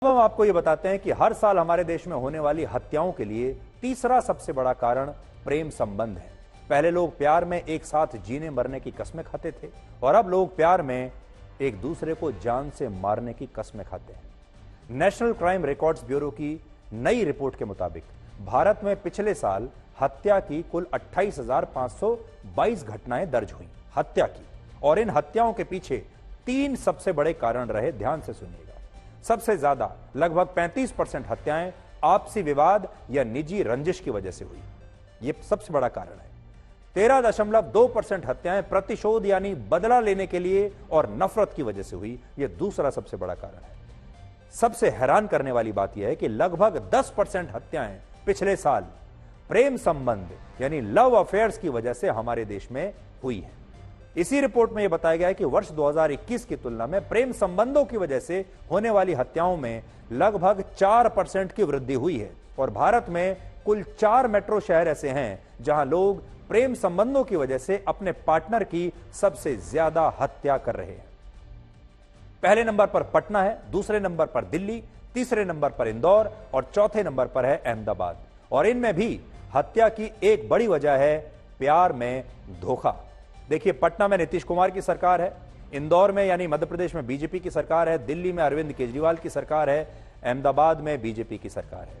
अब हम आपको ये बताते हैं कि हर साल हमारे देश में होने वाली हत्याओं के लिए तीसरा सबसे बड़ा कारण प्रेम संबंध है। पहले लोग प्यार में एक साथ जीने मरने की कस्में खाते थे और अब लोग प्यार में एक दूसरे को जान से मारने की कस्में खाते हैं। नेशनल क्राइम रिकॉर्ड्स ब्यूरो की नई रिपोर्ट के मुताबिक भारत में पिछले साल हत्या की कुल 28,522 घटनाएं दर्ज हुई हत्या की, और इन हत्याओं के पीछे 3 सबसे बड़े कारण रहे। ध्यान से सुनिएगा। सबसे ज्यादा लगभग 35% हत्याएं आपसी विवाद या निजी रंजिश की वजह से हुई। यह सबसे बड़ा कारण है। 13.2% हत्याएं प्रतिशोध यानी बदला लेने के लिए और नफरत की वजह से हुई। यह दूसरा सबसे बड़ा कारण है। सबसे हैरान करने वाली बात यह है कि लगभग 10% हत्याएं पिछले साल प्रेम संबंध यानी लव अफेयर्स की वजह से हमारे देश में हुई है। इसी रिपोर्ट में यह बताया गया है कि वर्ष 2021 की तुलना में प्रेम संबंधों की वजह से होने वाली हत्याओं में लगभग 4% की वृद्धि हुई है, और भारत में कुल 4 मेट्रो शहर ऐसे हैं जहां लोग प्रेम संबंधों की वजह से अपने पार्टनर की सबसे ज्यादा हत्या कर रहे हैं। पहले नंबर पर पटना है, दूसरे नंबर पर दिल्ली, तीसरे नंबर पर इंदौर और चौथे नंबर पर है अहमदाबाद। और इनमें भी हत्या की एक बड़ी वजह है प्यार में धोखा। देखिए, पटना में नीतीश कुमार की सरकार है, इंदौर में यानी मध्य प्रदेश में बीजेपी की सरकार है, दिल्ली में अरविंद केजरीवाल की सरकार है, अहमदाबाद में बीजेपी की सरकार है।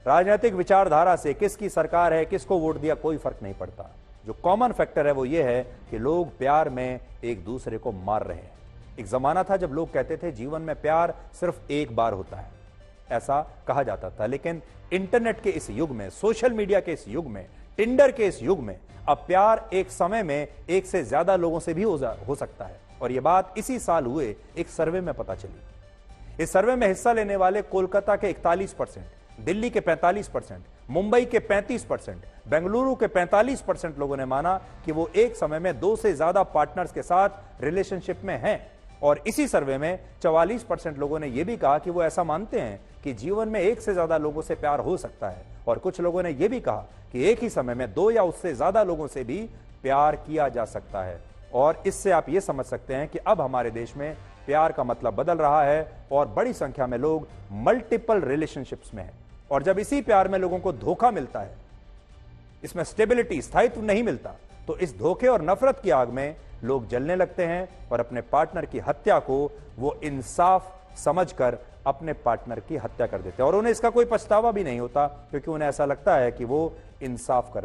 राजनीतिक विचारधारा से किसकी सरकार है, किसको वोट दिया, कोई फर्क नहीं पड़ता। जो कॉमन फैक्टर है वो ये है कि लोग प्यार में एक दूसरे को मार रहे हैं। एक जमाना था जब लोग कहते थे जीवन में प्यार सिर्फ एक बार होता है, ऐसा कहा जाता था। लेकिन इंटरनेट के इस युग में, सोशल मीडिया के इस युग में, टिंडर के इस युग में अब प्यार एक समय में एक से ज्यादा लोगों से भी हो सकता है। और यह बात इसी साल हुए एक सर्वे में पता चली। इस सर्वे में हिस्सा लेने वाले कोलकाता के 41%, दिल्ली के 45%, मुंबई के 35%, बेंगलुरु के 45% लोगों ने माना कि वो एक समय में 2 से ज्यादा पार्टनर्स के साथ रिलेशनशिप में हैं। और इसी सर्वे में 44% लोगों ने यह भी कहा कि वो ऐसा मानते हैं कि जीवन में एक से ज्यादा लोगों से प्यार हो सकता है। और कुछ लोगों ने यह भी कहा कि एक ही समय में 2 या उससे ज्यादा लोगों से भी प्यार किया जा सकता है। और इससे आप यह समझ सकते हैं कि अब हमारे देश में प्यार का मतलब बदल रहा है और बड़ी संख्या में लोग मल्टीपल रिलेशनशिप्स में हैं। और जब इसी प्यार में लोगों को धोखा मिलता है, इसमें स्टेबिलिटी, स्थायित्व नहीं मिलता, तो इस धोखे और नफरत की आग में लोग जलने लगते हैं और अपने पार्टनर की हत्या को वो इंसाफ समझकर अपने पार्टनर की हत्या कर देते हैं। और उन्हें इसका कोई पछतावा भी नहीं होता, क्योंकि उन्हें ऐसा लगता है कि वो इंसाफ कर रहे हैं।